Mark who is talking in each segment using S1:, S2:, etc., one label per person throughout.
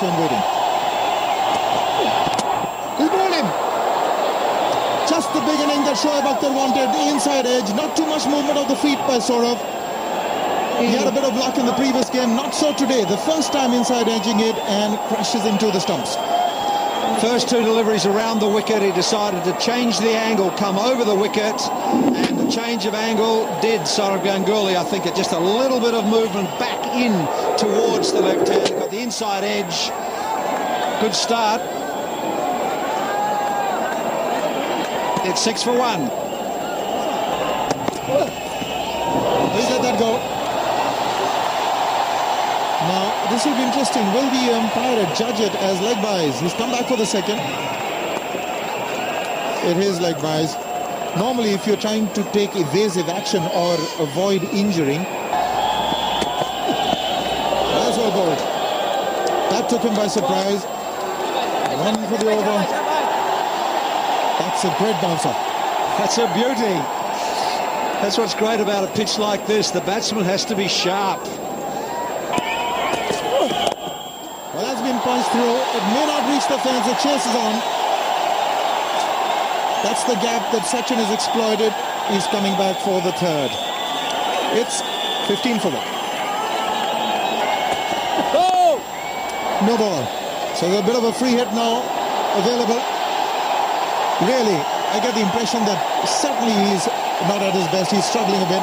S1: turn waiting. He's bowled him. Just the beginning that Shoaib Akhtar wanted. The inside edge. Not too much movement of the feet by Saurav. He had a bit of luck in the previous game. Not so today. The first time inside edging it and crashes into the stumps.
S2: First two deliveries around the wicket, he decided to change the angle, come over the wicket, and the change of angle did Saurav Ganguly, I think, just a little bit of movement back in towards the left hand. Got the inside edge. Good start. It's 6 for 1.
S1: He's let that go. Now, this will be interesting. Will the umpire judge it as leg byes? He's come back for the second. It is leg byes. Normally, if you're trying to take evasive action or avoid injuring, that's all bowled. That took him by surprise. One for the over. That's a great bouncer.
S2: That's a beauty. That's what's great about a pitch like this. The batsman has to be sharp.
S1: Well, that's been punched through. It may not reach the fence. The chase is on. That's the gap that Sachin has exploited. He's coming back for the third. It's 15 for 1. Oh! No ball. So there's a bit of a free hit now available. Really, I get the impression that certainly he's not at his best. He's struggling a bit.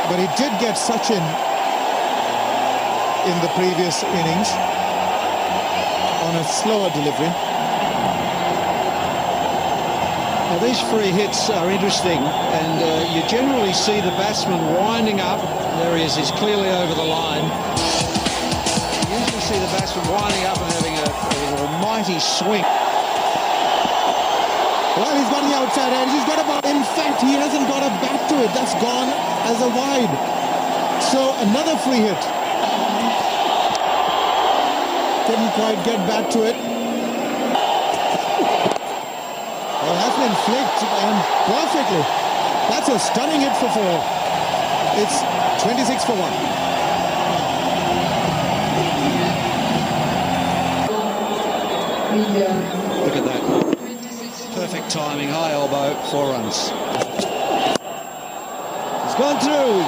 S1: But he did get Sachin in the previous innings on a slower delivery.
S2: Now, these free hits are interesting, and you generally see the batsman winding up. There he is, he's clearly over the line. You usually see the batsman winding up and having a mighty swing.
S1: Well, he's got the outside edge. He's got a ball. In fact, he hasn't got a bat to it. That's gone as a wide. So another free hit. Couldn't quite get back to it. Well, that's been flicked and perfectly. That's a stunning hit for 4. It's 26 for 1.
S2: Look at that. Perfect timing, high elbow, 4 runs.
S3: It's gone through.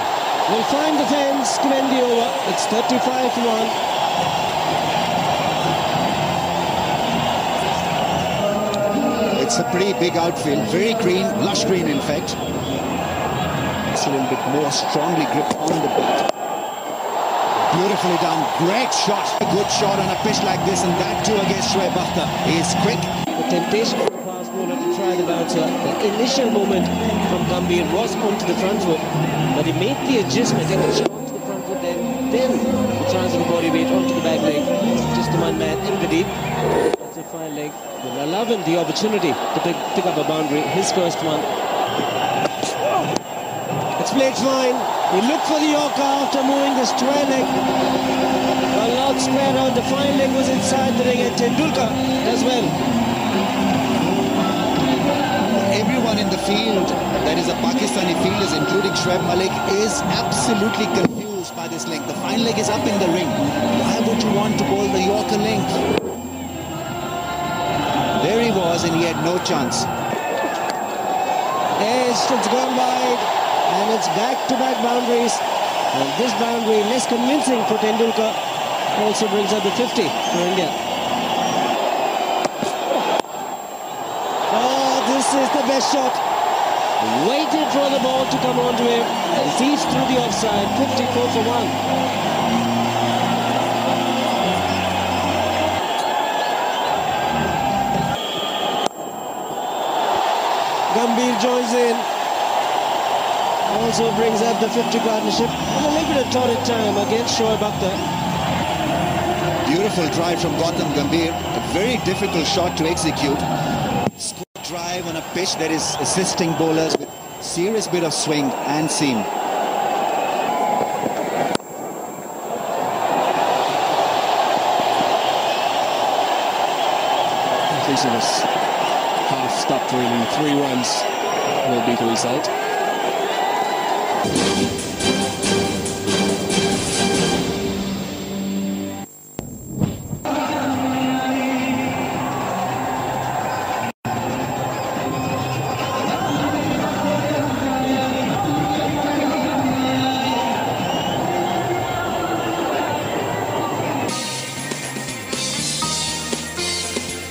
S3: Will find the fence, commend the over. It's 35 for 1.
S4: It's a pretty big outfield, very green, lush green in fact. It's a little bit more strongly gripped on the bat. Beautifully done, great shot. A good shot on a pitch like this, and that too against Shoaib Akhtar. He's quick.
S3: The temptation for the fast bowler to try the bouncer. The initial movement from Gambhir was onto the front foot, but he made the adjustment and the shot onto the front foot, then the transfer body weight onto the back leg. Just the one man in the deep. That's a fine leg. Will allow him the opportunity to pick up a boundary. His first one. It's played fine. He looked for the Yorker after moving the square leg. Well, out square out. The fine leg was inside the ring, and Tendulkar as well.
S4: Everyone in the field, that is a Pakistani fielders, including Shoaib Malik, is absolutely confused by this length. The fine leg is up in the ring. Why would you want to bowl the Yorker length? There he was, and he had no chance.
S3: Yes, it's gone wide, and it's back-to-back boundaries. And this boundary, less convincing for Tendulkar, also brings up the 50 for India. Oh, this is the best shot. Waited for the ball to come onto him, and sees through the offside. 54 for 1. Gambhir joins in. Also brings up the 50 partnership. And a little bit of torrid time against Shoaib Akhtar.
S4: Beautiful drive from Gautam Gambhir. A very difficult shot to execute. Square drive on a pitch that is assisting bowlers with serious bit of swing and seam.
S5: At least it was half stopped really. 3 runs will be the result.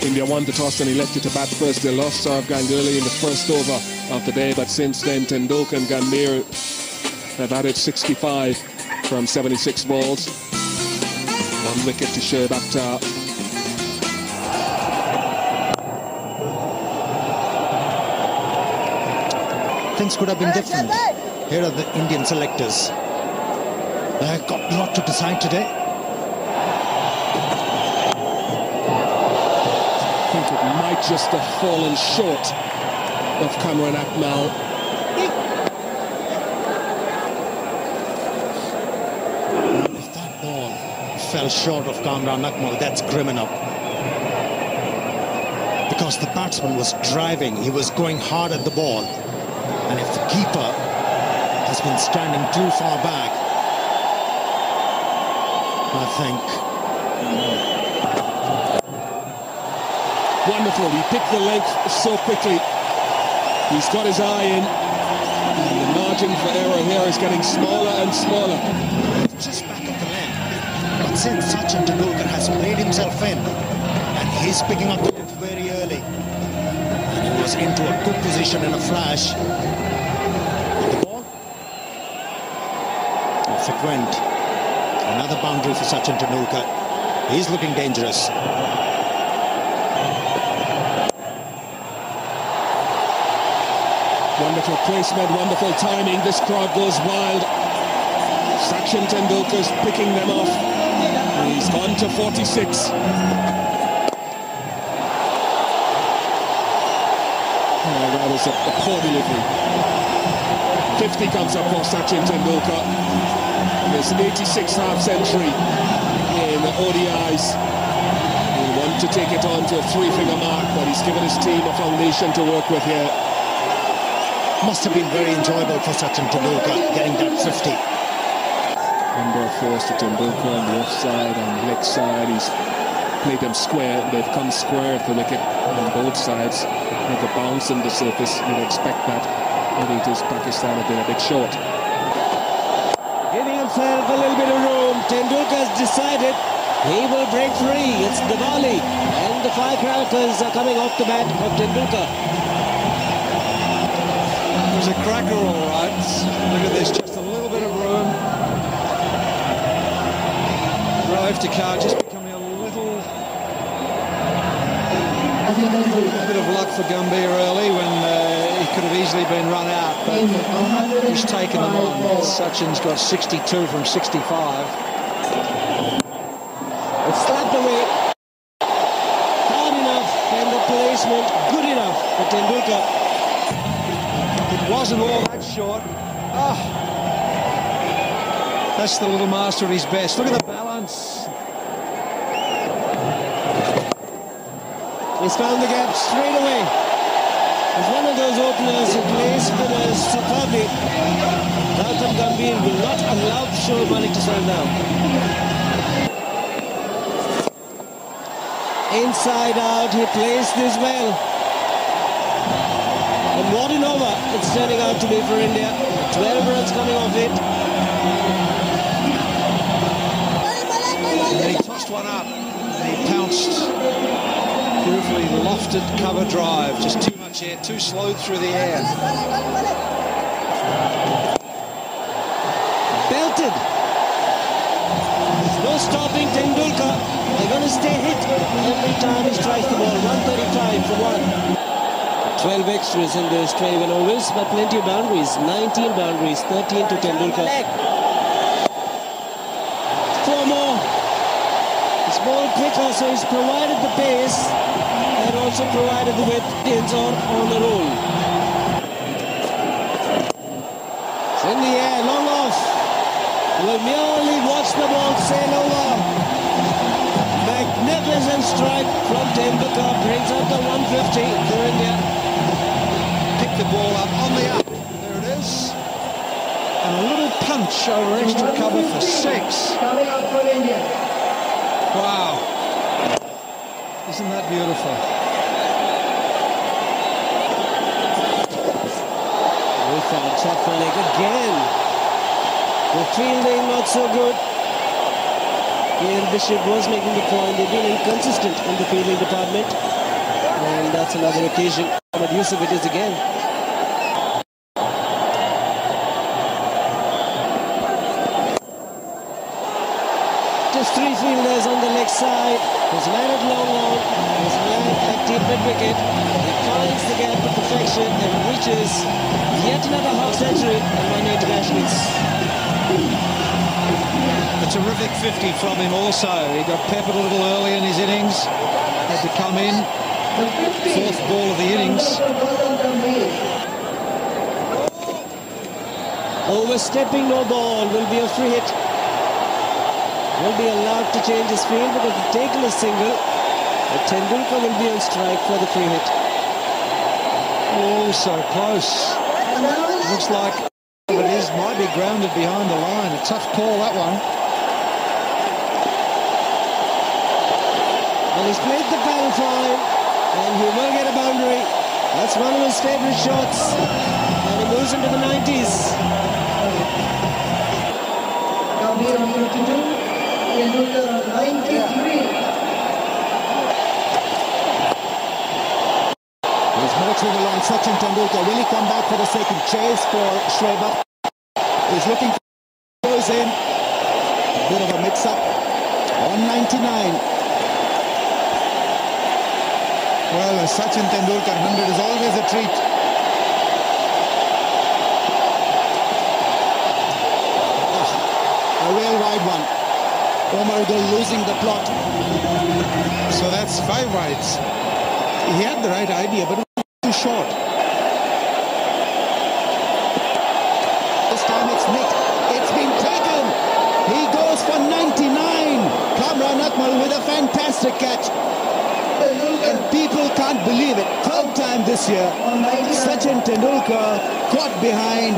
S5: India won the toss and elected to bat first. They lost Sourav Ganguly in the first over of the day, but since then Tendulkar and Gambhir have added 65 from 76 balls. 1 wicket to Shoaib Akhtar.
S4: Things could have been different. Here are the Indian selectors. They've got a lot to decide today.
S5: I think it might just have fallen short of Kamran Akmal.
S4: If that ball fell short of Kamran Akmal, that's grim enough. Because the batsman was driving, he was going hard at the ball. And if the keeper has been standing too far back, I think...
S5: Wonderful, he picked the length so quickly. He's got his eye in. And the margin for error here is getting smaller and smaller.
S4: Just back of the length. But since Sachin Tendulkar has played himself in, and he's picking up the ball very early, and he was into a good position in a flash. And the ball, off it went. Another boundary for Sachin Tendulkar. He's looking dangerous.
S5: Wonderful placement, wonderful timing. This crowd goes wild. Sachin Tendulkar's picking them off. He's gone to 46. Oh, that was a poor delivery. 50 comes up for Sachin Tendulkar. His 86th half-century in ODIs. He wanted to take it on to a 3-figure mark, but he's given his team a foundation to work with here.
S4: Must have been very enjoyable for Sachin Tendulkar getting that 50.
S5: Number of fours to Tendulkar on the offside and leg side. He's played them square. They've come square at the wicket on both sides. With a bounce in the surface, you'd expect that. Maybe it is Pakistan have been a bit short.
S3: Giving himself a little bit of room. Tendulkar's decided he will break free. It's Diwali, and the firecrackers are coming off the bat of Tendulkar.
S2: It was a cracker, all right. Look at this, just a little bit of room. Rav Takar just becoming a bit of luck for Gambhir early when he could have easily been run out, but he's taken them on. Sachin's got 62 from 65.
S3: It's slapped away. Hard enough, and the placement good enough for Tendulkar.
S2: Wasn't all that short. That's the little master at his best. Look at the balance.
S3: He's found the gap straight away. He's one of those openers who plays spinners superbly. Gautam Gambhir will not allow Shoaib Malik to settle down. Inside out, he plays this well. And what an over it's turning out to be for India. 12 runs coming off it.
S2: And he tossed one up. And he pounced. Beautifully lofted cover drive. Just too much air, too slow through the air.
S3: Belted. There's no stopping Tendulkar. They're going to stay hit every time he strikes the ball. 135 for 1. 12 extras in this 21 overs, but plenty of boundaries. 19 boundaries, 13 to Tendulkar. 4 more. It's ball quicker, so he's provided the pace and also provided the width. Indians are on the roll. It's in the air, long off. We'll merely watch the ball sail over. Magnificent strike from Tendulkar brings up the 150 for India.
S2: The ball up on the up. There it is. And a little punch over extra cover for 6. Wow. Isn't that beautiful?
S3: Irfan shot for leg again. The fielding not so good. Ian Bishop was making the point. They've been inconsistent in the fielding department. And that's another occasion. Mohammad Yusuf it is again. Just three fielders on the leg side. There's a man at long on. There's a man at deep mid-wicket. He finds the gap to perfection and reaches yet another half-century and one internationals.
S2: A terrific 50 from him also. He got peppered a little early in his innings. Had to come in. Fourth ball of the innings.
S3: Overstepping no ball will be a free hit. Will be allowed to change his field because he's taken a single. But Tendulkar will be on strike for the free hit.
S2: Oh, so close. Looks like it is, might be grounded behind the line. A tough call, that one.
S3: And he's played the ball fine, and he will get a boundary. That's one of his favourite shots. And he moves into the 90s.
S4: There's more trouble on Sachin Tendulkar. Will he come back for the second chase for Shoaib? He's looking for goes in. A bit of a mix-up. 199.
S1: Well, a Sachin Tendulkar 100 is always a treat.
S4: A real wide one. Omar Gul losing the plot.
S1: So that's 5 wides. He had the right idea, but it was too short.
S4: This time it's nicked. It's been taken. He goes for 99. Kamran Akmal with a fantastic catch. And people can't believe it. Third time this year, Sachin Tendulkar caught behind.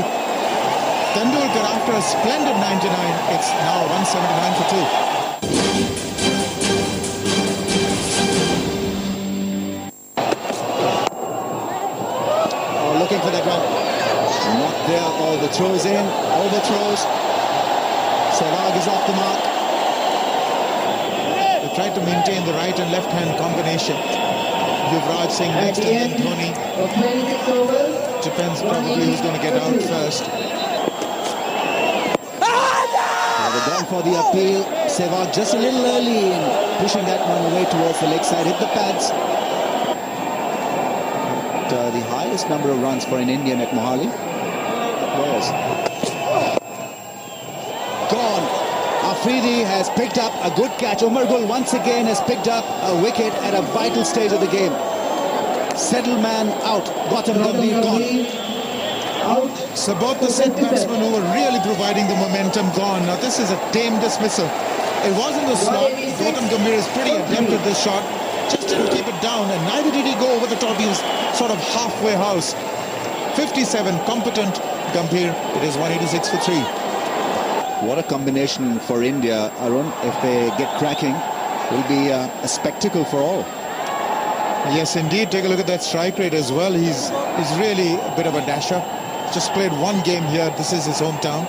S1: Tendulkar after a splendid 99, it's now 179 for
S4: 2. Oh, looking for that run. Not there. All the throws in. Overthrows. Sehwag is off the mark.
S1: They tried to maintain the right and left hand combination. Yuvraj Singh next and then Dhoni. Depends probably who's going to get out first.
S4: They've gone for the appeal. Sehwag just a little early in pushing that one away towards the leg side. Hit the pads. The highest number of runs for an Indian at Mohali. Was gone. Afridi has picked up a good catch. Umar Gul once again has picked up a wicket at a vital stage of the game. Settleman out. Gautam Gambhir gone.
S1: So both the set batsmen who were really providing the momentum gone. Now this is a tame dismissal. It wasn't the slot. Gautam Gambhir is pretty adept at this shot. Just didn't keep it down, and neither did he go over the top. He was sort of halfway house. 57, competent Gambhir. It is 186 for 3.
S4: What a combination for India, Arun. If they get cracking, it will be a spectacle for all.
S1: Yes, indeed. Take a look at that strike rate as well. He's really a bit of a dasher. Just played one game here. This is his hometown.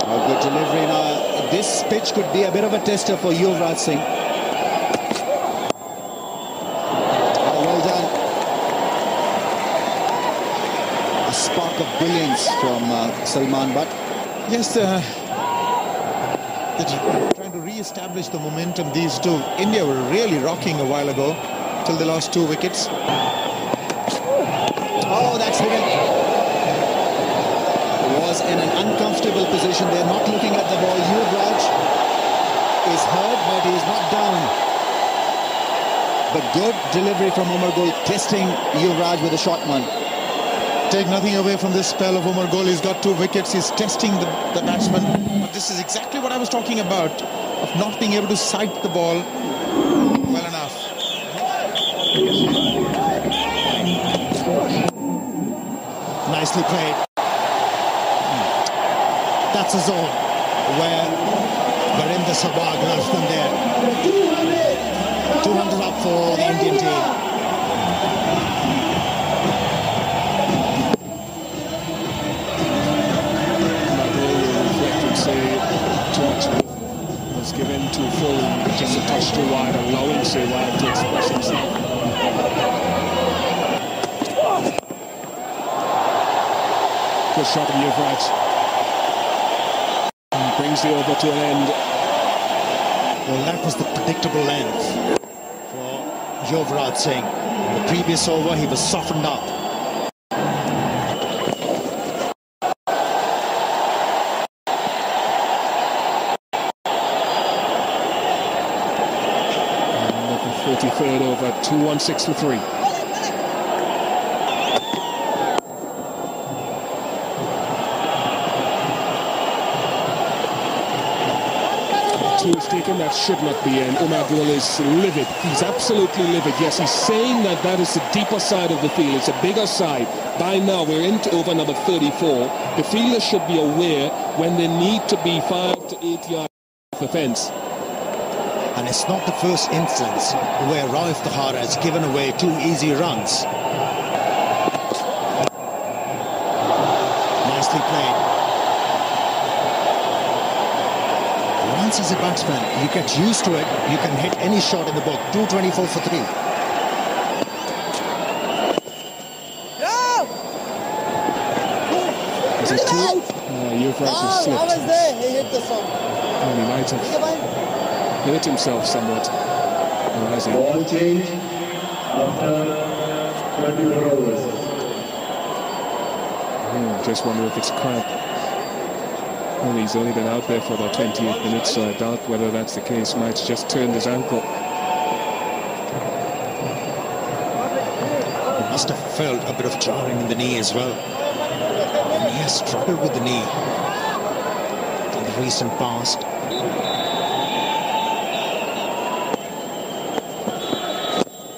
S4: A good delivery now. This pitch could be a bit of a tester for Yuvraj Singh. Well done. A spark of brilliance from Salman Butt.
S1: Yes, they're trying to re-establish the momentum, these two. India were really rocking a while ago till they lost 2 wickets.
S4: Oh, that's hidden. Was in an uncomfortable position. They're not looking at the ball. Yuvraj is hurt, but he is not down. But good delivery from Umar Gul, testing Yuvraj with a short one.
S1: Take nothing away from this spell of Umar Gul. He's got 2 wickets. He's testing the batsman. But this is exactly what I was talking about, of not being able to sight the ball well enough.
S4: Nicely played. That's a zone where Virendra Sehwag rushed them there. 200 up for the Indian team.
S5: Good shot of Yuvraj. Brings the over to an end.
S4: Well, that was the predictable length for Yuvraj Singh. In the previous over, he was softened up.
S5: And the 33rd over, 2-1-6-3. Is taken, that should not be, and Umar Gul is livid. He's absolutely livid. Yes, he's saying that that is the deeper side of the field. It's a bigger side. By now, we're into over number 34. The fielders should be aware when they need to be 5 to 8 yards off the fence.
S4: And it's not the first instance where Rauf Tahara has given away 2 easy runs. Nicely played. Once as a batsman, you get used to it, you can hit any shot in the book. 224 for 3.
S5: Is it 2? Yuvraj has slipped.
S6: I was there, he hit the song.
S5: And he might have hurt himself somewhat. Or has he?
S7: Ball change after 24 overs.
S5: Just wonder if it's cramp. Well, he's only been out there for about 28 minutes, so I doubt whether that's the case. Might's just turned his ankle.
S4: He must have felt a bit of jarring in the knee as well. And he has struggled with the knee in the recent past.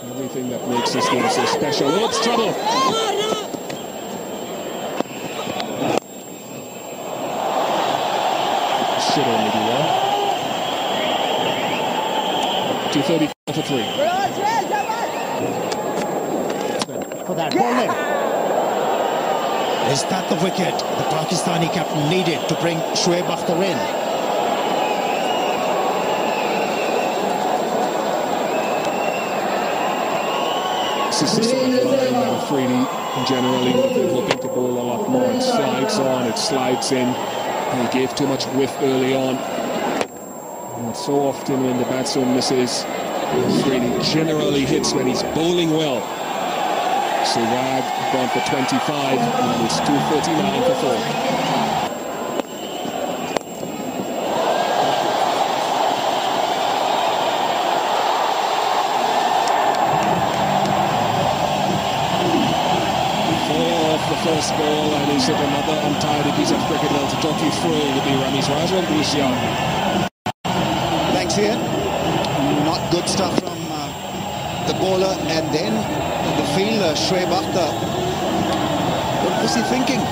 S5: Everything that makes this game so special. Oh, it's trouble! Should only be one. 234 for 3.
S4: For that bowling. Is that the wicket the Pakistani captain needed to bring Shoaib Akhtar in?
S5: This is the sort of line that Afridi generally would have been hoping to bowl a lot more. It slides on, it slides in. He gave too much whiff early on. And so often when the batsman misses, Afridi generally hits when he's bowling well. So Rag gone for 25, and it's 239 for 4. First ball, and he's hit another untidy piece of cricket. Well, to talk you through will be Ramiz Razwan Bhusiya.
S4: Thanks, Ian. Not good stuff from the bowler, and then the fielder, Shoaib Akhtar. What was he thinking?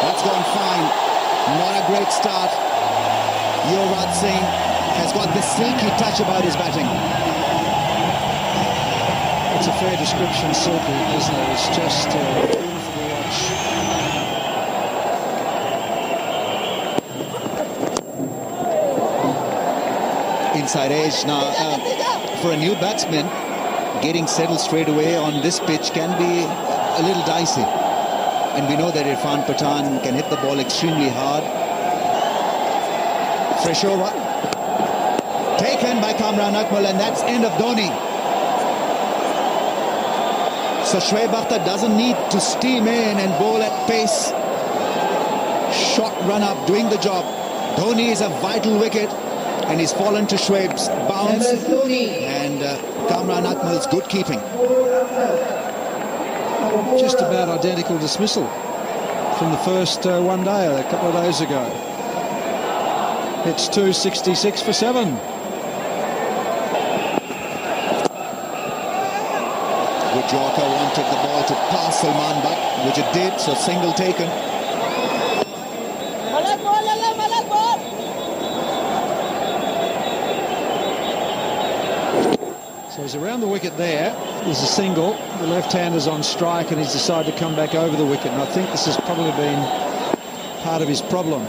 S4: That's gone fine. Not a great start. Yuvraj Singh has got this silky touch about his batting.
S2: It's a fair description, silky, isn't it? It's just beautiful to watch.
S4: Inside edge now. For a new batsman, getting settled straight away on this pitch can be a little dicey. And we know that Irfan Pathan can hit the ball extremely hard. Fresh over. Taken by Kamran Akmal, and that's end of Dhoni. So Shoaib Akhtar doesn't need to steam in and bowl at pace. Short run up, doing the job. Dhoni is a vital wicket, and he's fallen to Shoaib's bounce. And Kamran Akmal's good keeping.
S2: Just about identical dismissal from the first one day, a couple of days ago. It's 266 for 7.
S4: Yorker wanted the ball to pass Salman Butt, which it did, so single taken.
S2: So he's around the wicket there. There's a single. The left-hander's on strike, and he's decided to come back over the wicket. And I think this has probably been part of his problem.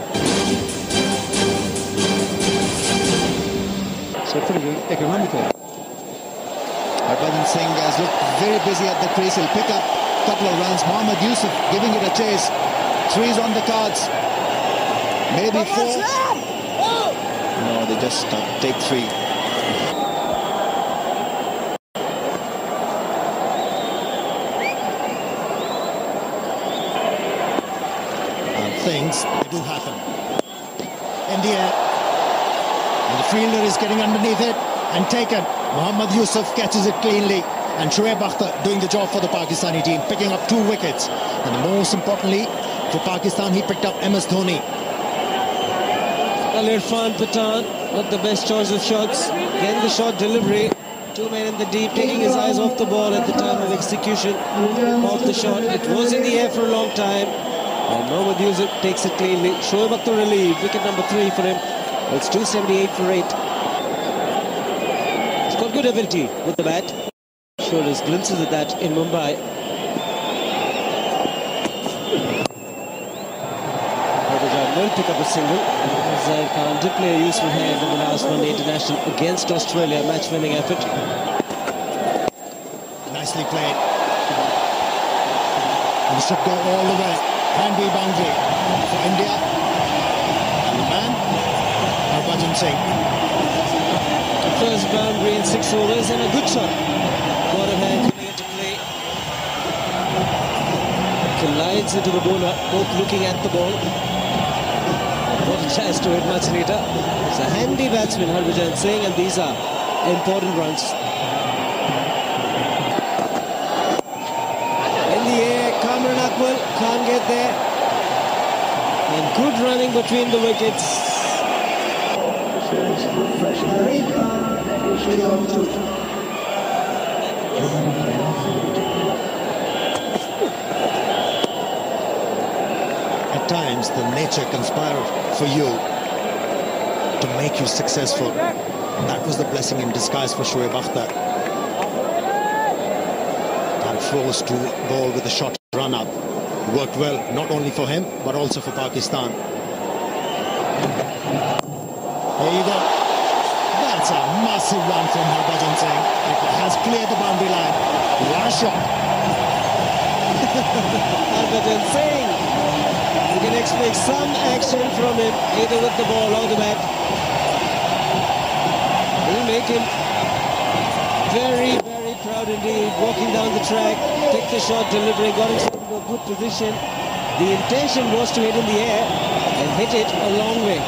S2: So pretty economical.
S4: Harbhajan Singh has looked very busy at the crease. He'll pick up couple of runs. Mohammad Yusuf giving it a chase. 3's on the cards. Maybe 4. No, they just take 3. And things, they do happen. In the air. And the fielder is getting underneath it and taken. Mohammad Yusuf catches it cleanly. And Shoaib Akhtar doing the job for the Pakistani team, picking up 2 wickets. And most importantly, for Pakistan, he picked up MS Dhoni.
S3: Well, Irfan Pathan, not the best choice of shots. Again, the shot delivery. 2 men in the deep, taking his eyes off the ball at the time of execution of the shot. It was in the air for a long time. And Mohammad Yusuf takes it cleanly. Shoaib Akhtar relieved. Wicket number 3 for him. It's 278 for 8. He's got good ability with the bat. Showed us glimpses of that in Mumbai. Harbhajan will pick up a single. Zaid Khan did play a useful hand in the last one-day international against Australia, match-winning effort.
S4: Nicely played. And should go all the way. Handy boundary for India. And the man, Harbhajan Singh.
S3: First boundary in 6 overs and a good shot. Bottom hand coming into play. Collides into the bowler, both looking at the ball. Apologize to it much later. It's a handy batsman, Harbhajan Singh, and these are important runs. In the air, Kamran Akmal can't get there. And good running between the wickets.
S4: At times, the nature conspires for you to make you successful. That was the blessing in disguise for Shoaib Akhtar. And forced to bowl with a short run up. Worked well, not only for him, but also for Pakistan. There you go. That's a massive run from Harbhajan Singh. It has cleared the boundary line. What a shot.
S3: Harbhajan Singh. You can expect some action from him, either with the ball or the bat. He'll make him very, very proud indeed. Walking down the track, take the shot, delivery, got himself into a good position. The intention was to hit in the air and hit it a long way.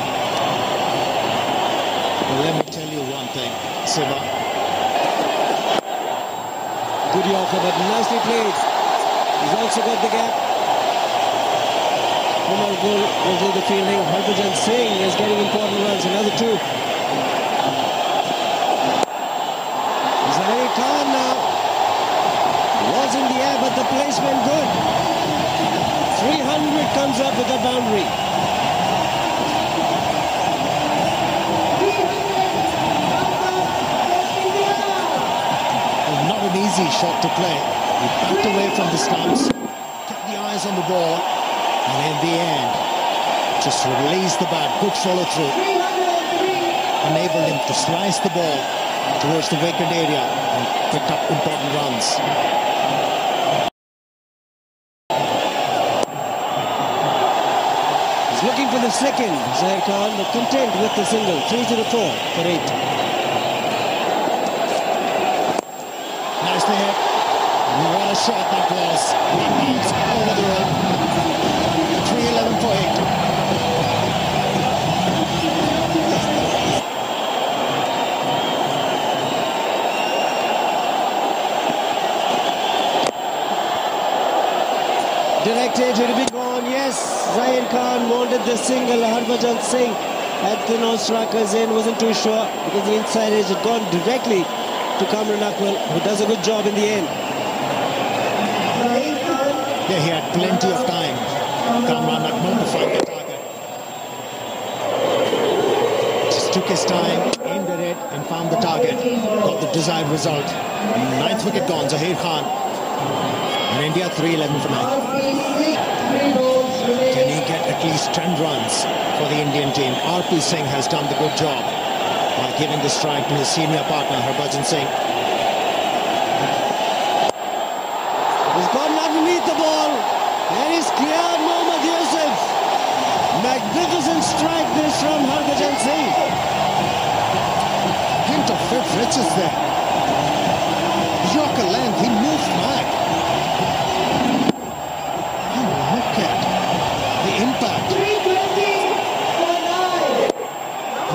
S4: Well, let me tell you one thing, Siva.
S3: Good Yorker, but nicely played. He's also got the gap. Umar Gul will do the fielding. Harbhajan Singh is getting important runs. Another 2. Zaid Khan now was in the air, but the placement good. 300 comes up with a boundary.
S4: Not an easy shot to play. He backed away from the stumps, kept the eyes on the ball, and in the end, just released the bat. Good follow-through. Enabled him to slice the ball towards the vacant area and picked up important runs.
S3: He's looking for the second. Zaid Khan, but content with the single. 3 to the 4 for 8.
S4: Nicely hit. What a shot that was. He moves over the road. 3-11 for 8.
S3: Directed, it would be gone. Yes, Zaid Khan wanted the single. Harbhajan Singh had the non-strikers in, wasn't too sure because the inside edge had gone directly to Kamran Akmal, who does a good job in the end.
S4: Yeah, he had plenty of time, Kamran Akmal, to find the target. Just took his time, aimed at it, and found the target. Got the desired result. 9th wicket gone, Zaheer Khan. And India 3-11 for 9. Can he get at least 10 runs for the Indian team? RP Singh has done the good job by giving the strike to his senior partner, Harbhajan Singh.
S3: He's got an underneath the ball. There is Kian Mohammad Yusuf. Magnificent strike this from Harbhajan Singh.
S4: Hint of Viv Richards there. Yorker length, he moved back. And look at the impact.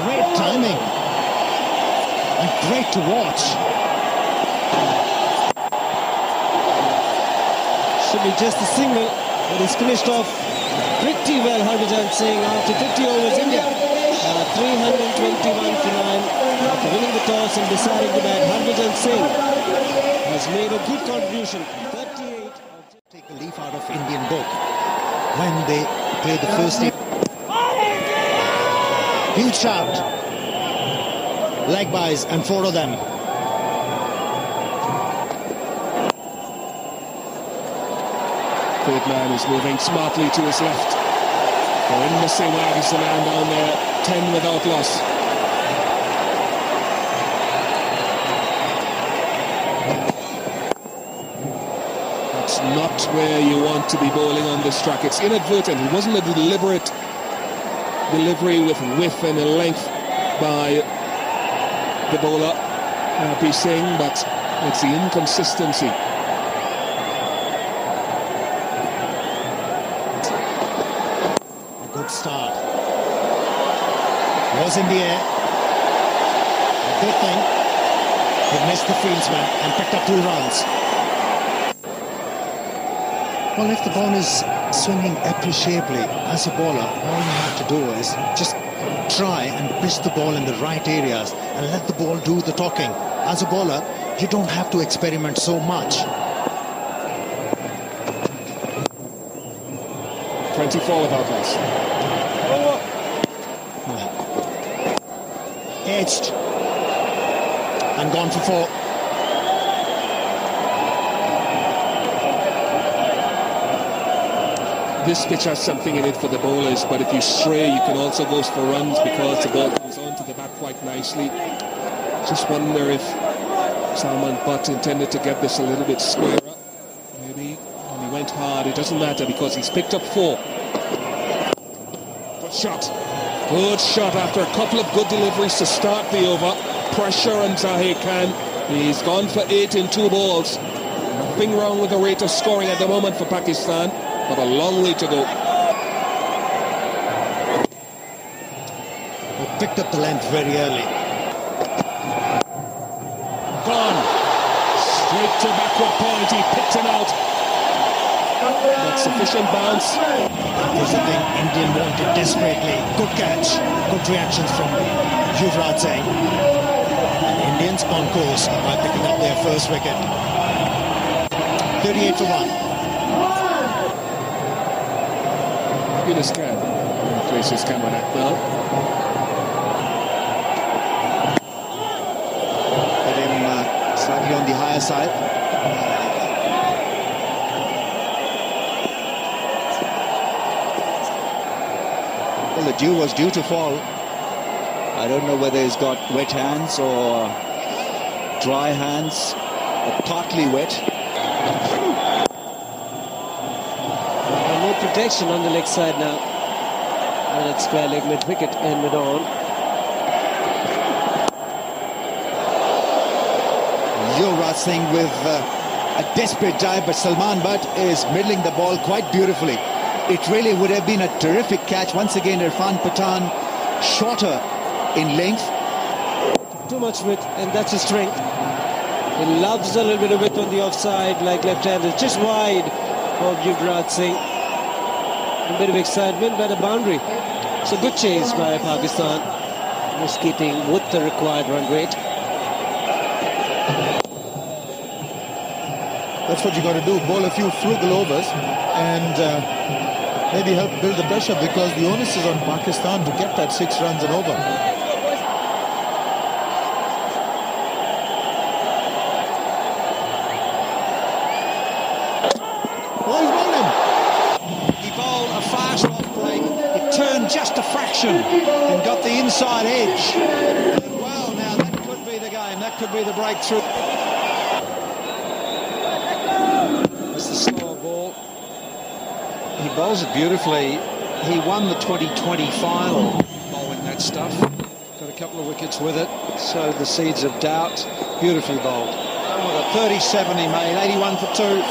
S4: Great timing. And great to watch.
S3: Should be just a single, but he's finished off pretty well. Harbhajan Singh after 50 overs. India 321 for 9 after winning the toss and deciding to bat. Harbhajan Singh has made a good contribution. 38.
S4: Take a leaf out of Indian book when they play the first game. Huge shout. Leg buys and 4 of them.
S5: Third man is moving smartly to his left. They're in missing Wagisalan down there, 10 without loss. That's not where you want to be bowling on this track. It's inadvertent. It wasn't a deliberate delivery with width and length by the bowler, P. Singh, but it's the inconsistency.
S4: Start. Was in the air. A good thing. He missed the fieldsman and picked up 2 runs. Well, if the ball is swinging appreciably as a bowler, all you have to do is just try and pitch the ball in the right areas and let the ball do the talking. As a bowler, you don't have to experiment so much.
S5: 24 without loss.
S4: Edged and gone for 4.
S5: This pitch has something in it for the bowlers, but if you stray, you can also go for runs because the ball comes onto the bat quite nicely. Just wonder if Salman Butt intended to get this a little bit squarer. Maybe when he went hard, it doesn't matter because he's picked up 4. Good shot. Good shot after a couple of good deliveries to start the over. Pressure on Zahir Khan. He's gone for 8 in 2 balls. Nothing wrong with the rate of scoring at the moment for Pakistan, but a long way to go.
S4: Picked up the length very early.
S5: Gone. Straight to backward point. He picked him out. Not sufficient bounce.
S4: There's a thing Indian wanted desperately. Good catch. Good reactions from Yuvraj Singh. And Indians on course by picking up their first wicket. 38 for 1.
S5: Yunus Khan places Cameron Akmal.
S4: Put him slightly on the higher side. Well, the dew was due to fall. I don't know whether he's got wet hands or dry hands or partly wet.
S3: No protection on the leg side now. And it's square leg mid-wicket and mid-on.
S4: Yuvraj Singh with a desperate dive, but Salman Butt is middling the ball quite beautifully. It really would have been a terrific catch. Once again, Irfan Pathan shorter in length.
S3: Too much width, and that's his strength. He loves a little bit of width on the offside, like left-handed, just wide of Yuvraj Singh. A bit of excitement by the boundary. So good chase by Pakistan. Just keeping with the required run rate.
S1: That's what you got to do. Bowl a few frugal overs and maybe help build the pressure, because the onus is on Pakistan to get that 6 runs and over.
S2: Just a fraction and got the inside edge. Well, now that could be the game. That could be the breakthrough.
S3: It's the slower ball.
S2: He bowls it beautifully. He won the 2020 final bowling that stuff. Got a couple of wickets with it. Sowed the seeds of doubt. Beautifully bowled. With a 37 he made, 81 for 2.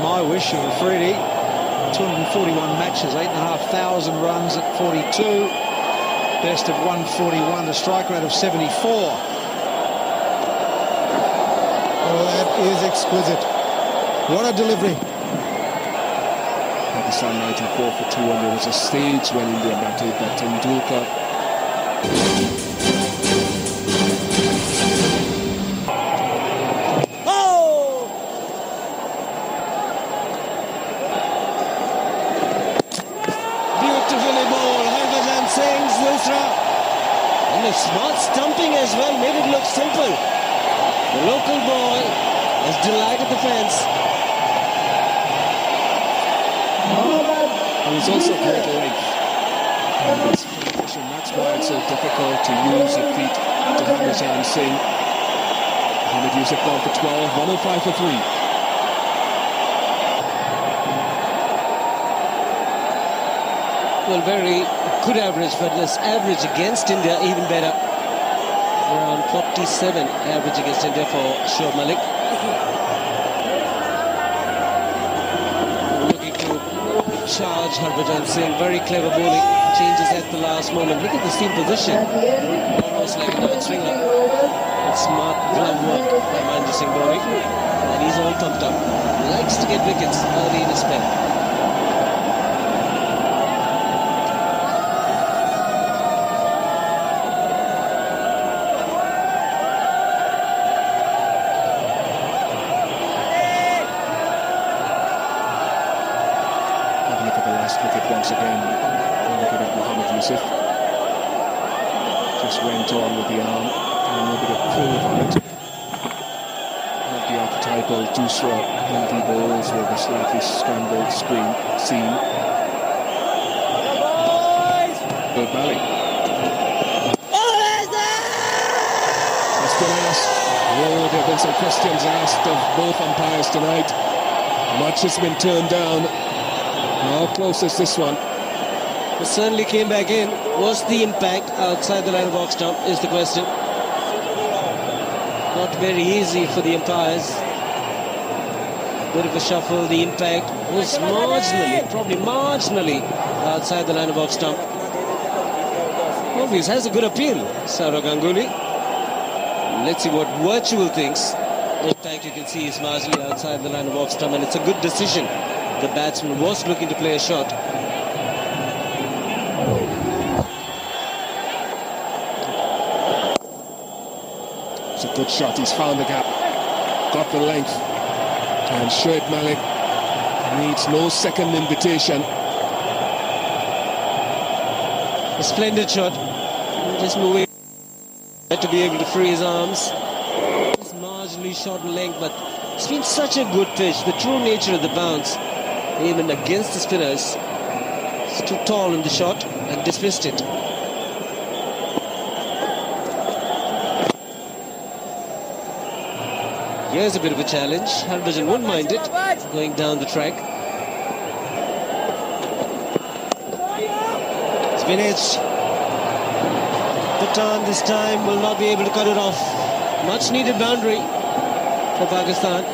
S2: My wish of Afridi, 241 matches, 8,500 runs at 42, best of 141, a strike rate of 74.
S1: Oh, that is exquisite. What a delivery.
S5: Pakistan 94 for 2, and there was a stage when India batted that Tendulkar.
S3: And a smart stumping as well, made it look simple. The local boy has delighted the fans.
S5: And he's also great length. And his position, that's why it's so difficult to use your feet to Harbhajan Singh. Mohammad Yusuf gone for 12, 105 for 3.
S3: Well, very good average, but this average against India even better. Around 47 average against India for Shoaib Malik. Looking to charge Harbhajan Singh. Very clever bowling. Changes at the last moment. Look at the seam position. Almost like a downswinger. And smart glove work by Mahendra Singh Dhoni. And he's all pumped up. Likes to get wickets early in his spell.
S5: Once again, looking at Mohammad Yusuf. Just went on with the arm and a little bit of pull on it. Not the archetypal Dusra Hindi bowls with a slightly scrambled seam. Good Bali. That's been asked. Oh, there have been some questions asked of both umpires tonight. Much has been turned down. How close is this one?
S3: It certainly came back in. Was the impact outside the line of box stump is the question. Not very easy for the umpires. Bit of a shuffle. The impact was marginally, probably marginally outside the line of box stump. Obviously has a good appeal, Sourav Ganguly. Let's see what Virtual thinks. The impact you can see is marginally outside the line of box stump, and it's a good decision. The batsman was looking to play a shot.
S5: It's a good shot. He's found the gap. Got the length. And Shoaib Malik needs no second invitation.
S3: A splendid shot. Just moving to be able to free his arms. Just marginally short in length, but it's been such a good pitch. The true nature of the bounce. Even against the spinners, it's too tall in the shot and dismissed it. Here's a bit of a challenge. Harbhajan wouldn't mind it, going down the track. Spinach. Pathan this time will not be able to cut it off. Much needed boundary for Pakistan.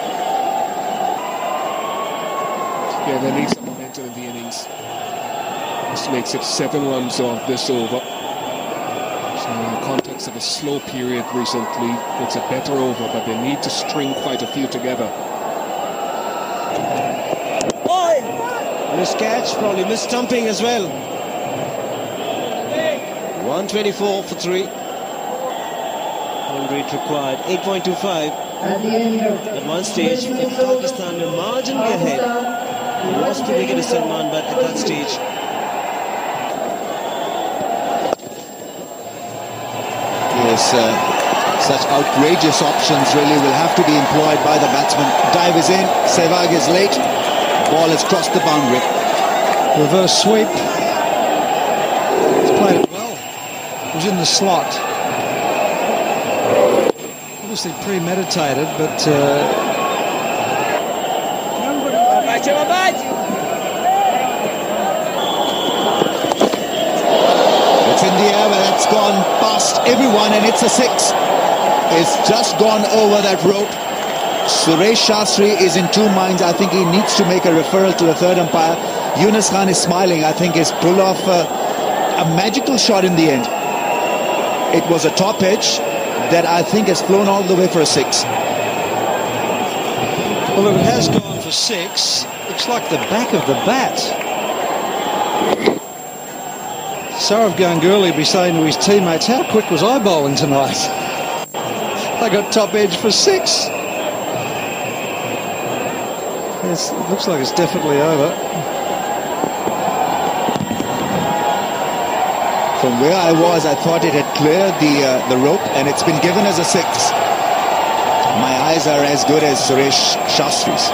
S5: Yeah, they need some momentum in the innings. This makes it 7 runs off this over. So in the context of a slow period recently, it's a better over, but they need to string quite a few together.
S3: Missed catch, probably missed stumping as well. 124 for 3. One rate required, 8.25. At one stage, if Pakistan were marginally ahead, lost the wicket to Salman, but at that stage,
S4: yes, such outrageous options really will have to be employed by the batsman. Dive is in, Sehwag is late. Ball has crossed the boundary.
S2: Reverse sweep. He's played it well. It was in the slot. Obviously premeditated, but
S4: it's in the air, but it's gone past everyone, and it's a 6. It's just gone over that rope. Suresh Shastri is in two minds. I think he needs to make a referral to the third umpire. Yunus Khan is smiling. I think he's pulled off a magical shot in the end. It was a top edge that I think has flown all the way for a 6.
S2: well, if it has gone for 6, looks like the back of the bat. Sourav Ganguly will be saying to his teammates, how quick was I bowling tonight? I got top edge for 6. Yes, it looks like it's definitely over.
S4: From where I was, I thought it had cleared the rope, and it's been given as a 6. My eyes are as good as Suresh Shastri's.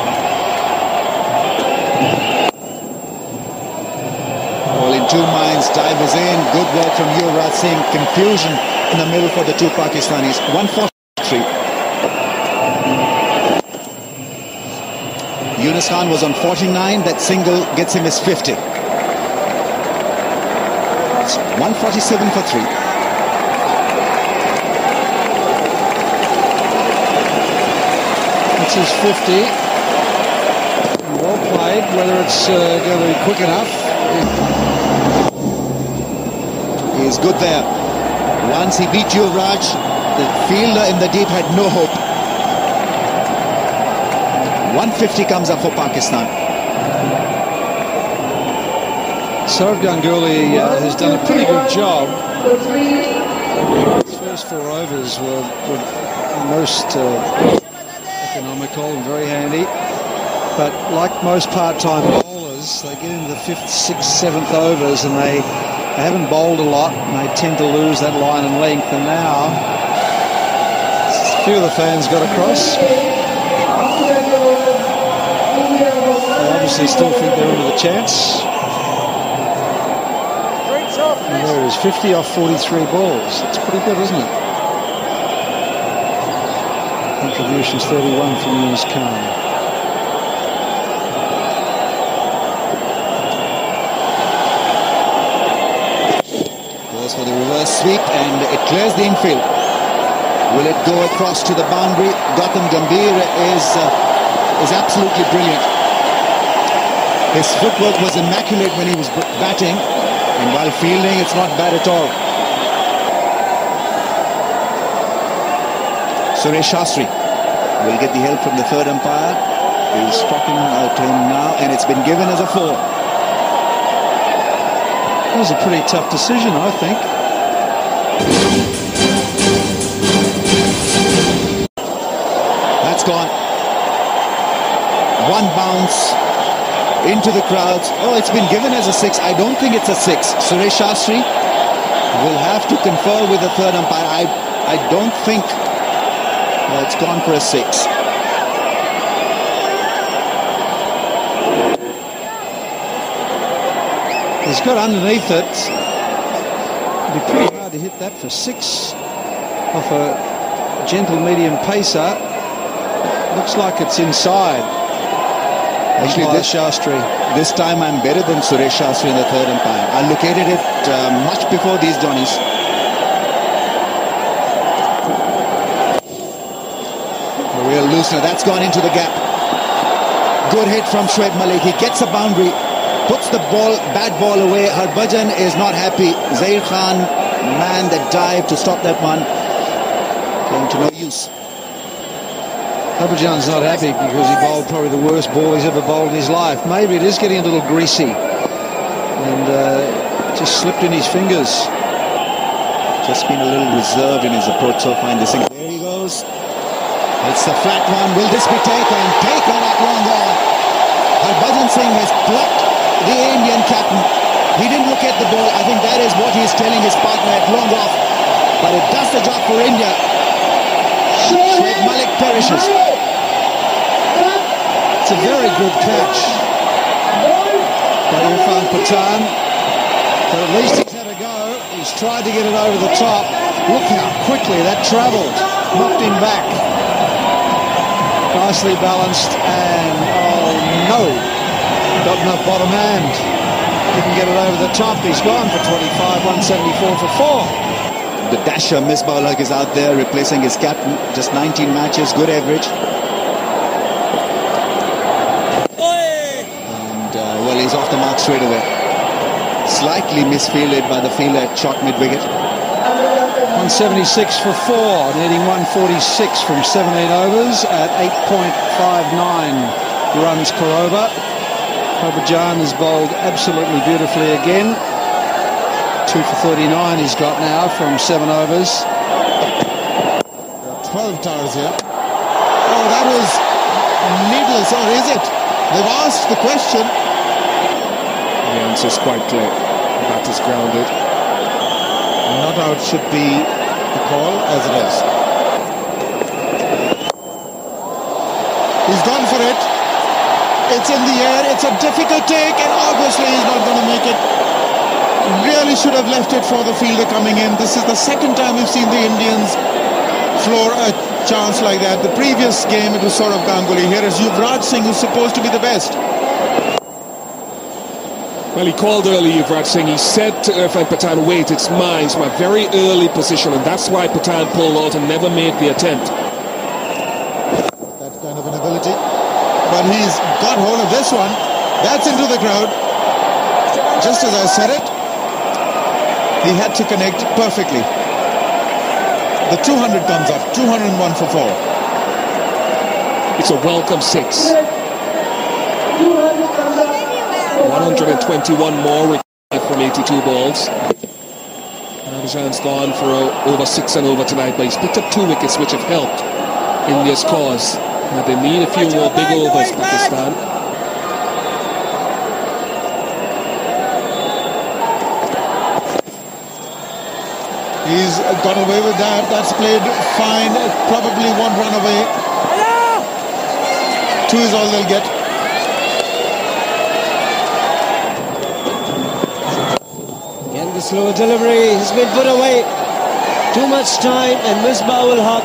S4: All in two minds, dive is in. Good work from Yuvraj Singh. Confusion in the middle for the two Pakistanis. 143. Yunus Khan was on 49. That single gets him his 50. 147 for 3.
S2: That's his 50. Well played. Whether it's going to be quick enough.
S4: He's good there. Once he beat Yuvraj, the fielder in the deep had no hope. 150 comes up for Pakistan.
S2: Sourav Ganguly has done a pretty good job. His first 4 overs were most economical and very handy. But like most part-time bowlers, they get into the 5th, 6th, 7th overs and they haven't bowled a lot and they tend to lose that line and length. And now, a few of the fans got across. They obviously still think they're in with a chance. And there it is, 50 off 43 balls. That's pretty good, isn't it? Contributions 31 from Yunus Khan.
S4: Goes for the reverse sweep and it clears the infield. Will it go across to the boundary? Gautam Gambhir is absolutely brilliant. His footwork was immaculate when he was batting. And while fielding, it's not bad at all. Suresh Shastri will get the help from the third umpire. He's talking to him now, and it's been given as a 4.
S2: That was a pretty tough decision, I think.
S4: That's gone. One bounce into the crowds. Oh, it's been given as a 6. I don't think it's a 6. Suresh Shastri will have to confer with the third umpire. I don't think it's gone for a 6.
S2: He's got underneath it. It'd be pretty hard to hit that for 6 off a gentle medium pacer. Looks like it's inside.
S4: Actually, this time I'm better than Suresh Shastri in the third umpire. I located it much before these Johnnies. A real loosener. That's gone into the gap. Good hit from Shoaib Malik. He gets a boundary, puts the bad ball away. Harbhajan is not happy. Zair Khan, man that dived to stop that one, came to no use.
S2: Harbhajan's not happy because he bowled probably the worst ball he's ever bowled in his life. Maybe it is getting a little greasy and just slipped in his fingers.
S4: Just been a little reserved in his approach so far in this thing. There he goes. It's the flat one. Will this be taken? Taken at long on. Harbhajan Singh has plucked the Indian captain. He didn't look at the ball. I think that is what he's telling his partner at long off. But it does the job for India. Shoaib Malik perishes.
S2: It's a very good catch. by Irfan Pathan. But at least he's had a go. He's tried to get it over the top. Look how quickly that travelled. Knocked him back. Nicely balanced, and oh no, got enough bottom hand. Didn't get it over the top. He's gone for 25, 174 for 4.
S4: The dasher Misbah ul Haq is out there replacing his captain. Just 19 matches, good average. And well, he's off the mark straight away. Slightly misfielded by the fielder at short mid-wicket.
S2: 176 for 4, needing 146 from 17 overs at 8.59 runs per over. Harbhajan has bowled absolutely beautifully again. 2 for 39 he's got now from 7 overs.
S1: 12 towers here. Oh, that was needless, or is it? They've asked the question.
S5: The answer is quite clear. The bat is grounded.
S1: Not out should be the call, as it is. He's gone for it. It's in the air. It's a difficult take, and obviously he's not going to make it. Really should have left it for the fielder coming in. This is the second time we've seen the Indians floor a chance like that. The previous game, it was Sourav Ganguly. Here is Yuvraj Singh, who's supposed to be the best.
S5: Well, he called early, Yuvraj Singh. He said to Irfan Pathan, wait, it's mine. It's my very early position, and that's why Pathan pulled out and never made the attempt.
S1: That kind of an ability. But he's got hold of this one. That's into the crowd. Just as I said it, he had to connect perfectly. The 200 comes up, 201 for 4.
S5: It's a welcome 6. 121 more from 82 balls. Harbhajan's gone for over 6 and over tonight, but he's picked up 2 wickets which have helped India's cause. Now they need a few more big overs, Pakistan.
S1: He's got away with that. That's played fine. Probably won't run away. 2 is all they'll get.
S3: Again, the slow delivery has been put away. Too much time, and Misbah ul Haq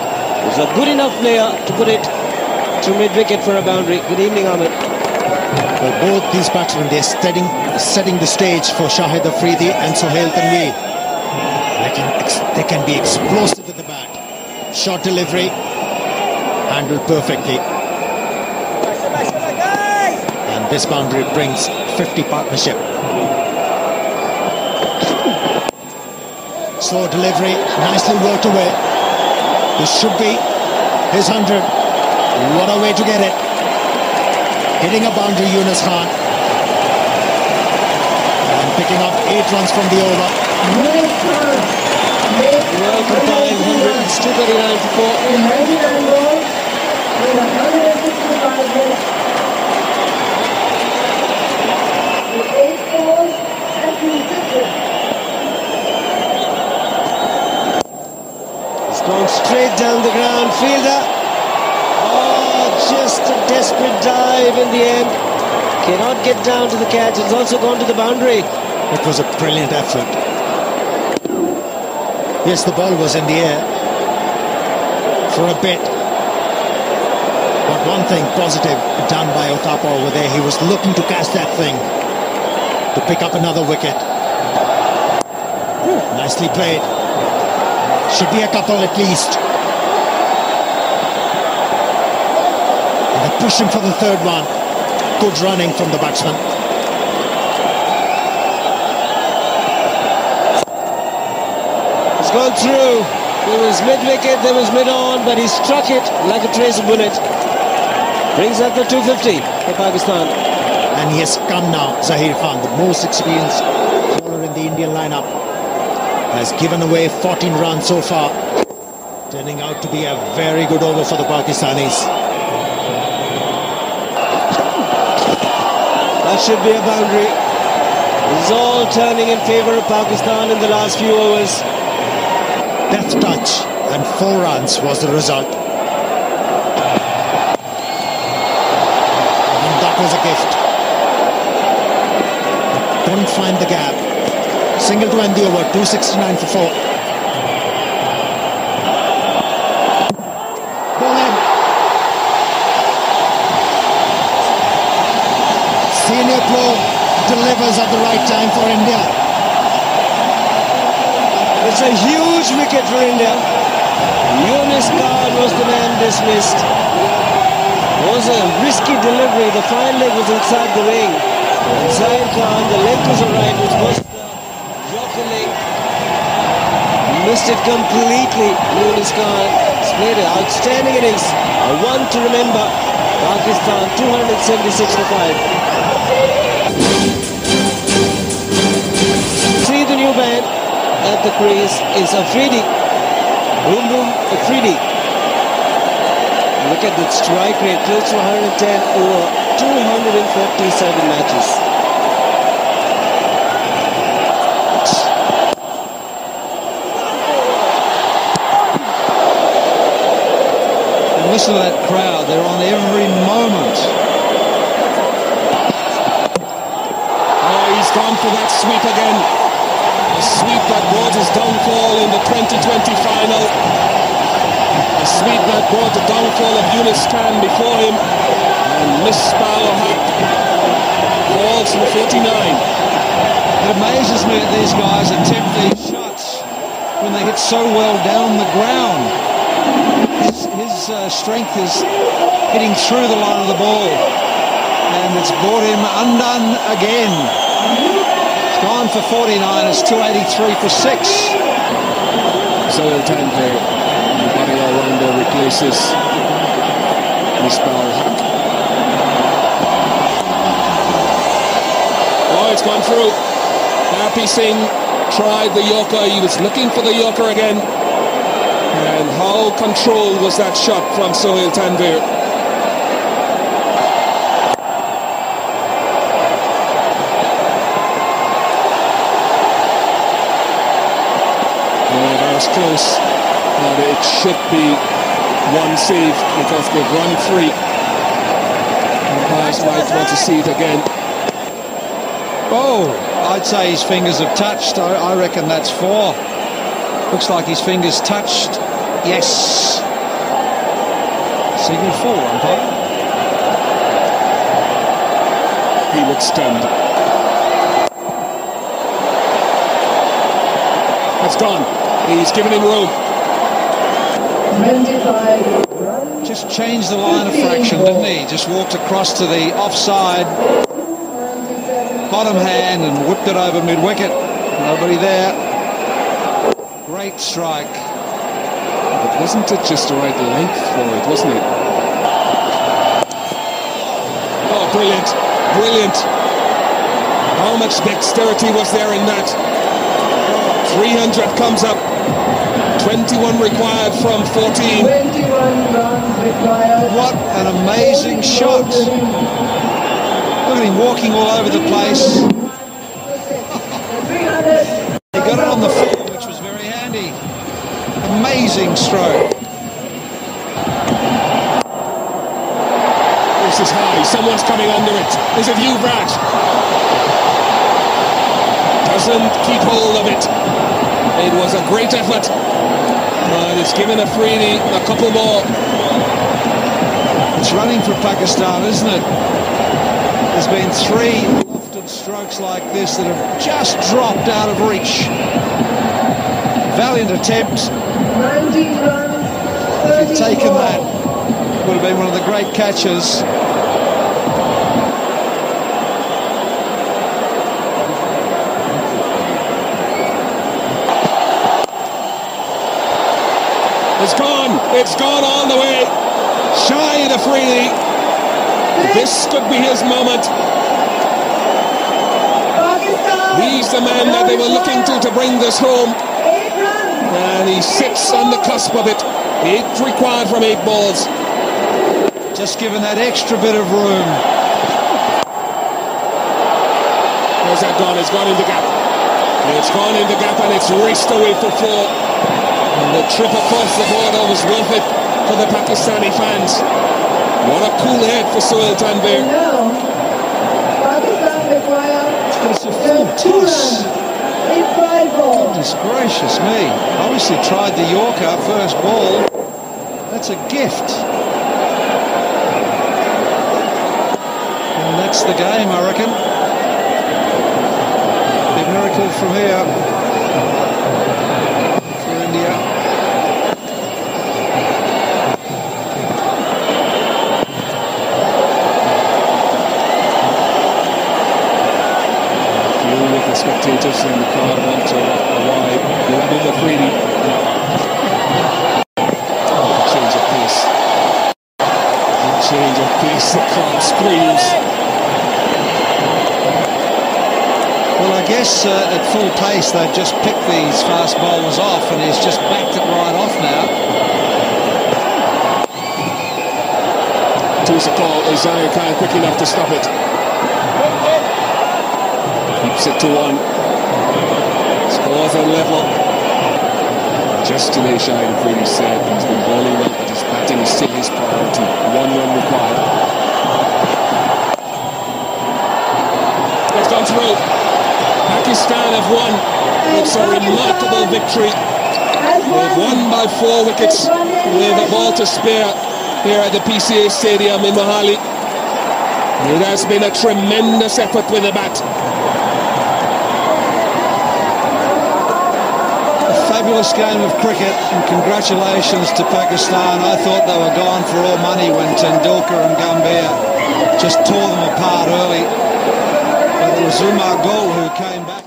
S3: is a good enough player to put it to mid-wicket for a boundary. Good evening, Ahmed.
S6: Well, both these batsmen, they're setting the stage for Shahid Afridi and Sohail Tanveer. They can be explosive with the bat. Short delivery, handled perfectly. And this boundary brings 50 partnership. Slow delivery, nicely worked away. This should be his 100. What a way to get it. Hitting a boundary, Yunus Khan. And picking up 8 runs from the over.
S3: Well combined 100, it's 239 for 4. He's gone straight down the ground, fielder. Oh, just a desperate dive in the end. Cannot get down to the catch. It's also gone to the boundary.
S6: It was a brilliant effort. Yes, the ball was in the air for a bit. But one thing positive done by Uthappa over there, he was looking to catch that thing to pick up another wicket. Nicely played. Should be a couple at least. And they're pushing for the 3rd one. Good running from the batsman.
S3: Gone through. There was mid-wicket, there was mid-on, but he struck it like a tracer bullet. Brings up the 250 for Pakistan.
S6: And he has come now, Zaheer Khan, the most experienced bowler in the Indian lineup. Has given away 14 runs so far. Turning out to be a very good over for the Pakistanis.
S3: That should be a boundary. It's all turning in favour of Pakistan in the last few overs.
S6: Death touch, and 4 runs was the result. And that was a gift. Couldn't find the gap. Single to end the over, 269 for 4. Ball in. Senior pro delivers at the right time for India.
S3: It's a huge wicket for India. Yunus Khan was the man dismissed. It was a risky delivery. The fine leg was inside the ring. And Zaid Khan, the leg was alright, which was the Yorker leg. Missed it completely. Yunus Khan has played an outstanding innings. A one to remember. Pakistan 276 for 5. See the new band at the crease is Afridi. Boom boom Afridi. Look at that strike rate, close to 110 over 247 matches.
S2: And listen to that crowd, they're on every moment.
S5: Oh, he's gone for that sweep again. A sweep that brought his downfall in the 2020 final. A sweep that brought the downfall of Yunus Khan before him. And Misbah ul Haq falls for 49.
S2: It amazes me that these guys attempt these shots when they hit so well down the ground. His strength is hitting through the line of the ball. And it's brought him undone again. Gone for 49, it's 283 for 6.
S5: Sohail Tanvir, the body all-rounder, replaces Misbah ul Haq. Oh, it's gone through. Harpi Singh tried the Yorker. He was looking for the Yorker again. And how controlled was that shot from Sohail Tanvir? Close, and it should be one save because they've run free. Umpires might want to see it again.
S2: Oh, I'd say his fingers have touched. I reckon that's 4. Looks like his fingers touched. Yes. Signal 4, umpire.
S5: He looks stunned. That's gone. He's given him room.
S7: 25.
S2: Just changed the line of fraction, didn't he? Just walked across to the offside bottom hand and whipped it over mid-wicket. Nobody there. Great strike.
S5: But wasn't it just the right length for it, wasn't it? Oh, brilliant. Brilliant. How much dexterity was there in that? 300 comes up. 21 required from 14.
S7: 21 runs required.
S2: What an amazing shot. Look at him walking all over the place. He got it on the field, which was very handy. Amazing stroke.
S5: This is high. Someone's coming under it. Is it you, Brad? Doesn't keep hold of it. It was a great effort. But it's given Afridi a couple more.
S2: It's running for Pakistan, isn't it? There's been 3 lofted strokes like this that have just dropped out of reach. Valiant attempt.
S7: 19 runs.
S2: If he'd taken that, it would have been one of the great catches.
S5: It's gone all the way. Shahid Afridi. This could be his moment. He's the man that they were looking to bring this home. And he sits on the cusp of it. 8 required from 8 balls.
S2: Just given that extra bit of room.
S5: Where's that gone? It's gone in the gap. It's gone in the gap and it's raced away for 4. And the trip across the border was worth it for the Pakistani fans. What a cool head for Sohail Tanvir.
S7: Pakistan requires
S2: It's a full toss.
S7: 8-5-4.
S2: Goodness gracious me. Obviously tried the Yorker first ball. That's a gift. And that's the game, I reckon. Big miracle from here for India.
S5: The spectators in the crowd want to arrive. Rabindra Afridi. Change of pace. Change of pace. The crowd screams.
S2: Well, I guess at full pace they've just picked these fast bowlers off, and he's just backed it right off now.
S5: Choose a call. Is Zaire Khan quick enough to stop it? Keeps it to 1. Scores on level. Just today, Shahid Afridi said he's been bowling well, but his batting is still his priority. 1 run required. It's gone through. Pakistan have won. It's a remarkable victory. They've won by 4 wickets with a ball to spare here at the PCA Stadium in Mohali. It has been a tremendous effort with the bat.
S2: Fabulous game of cricket, and congratulations to Pakistan. I thought they were gone for all money when Tendulkar and Gambhir just tore them apart early, but it was Umar Gul who came back.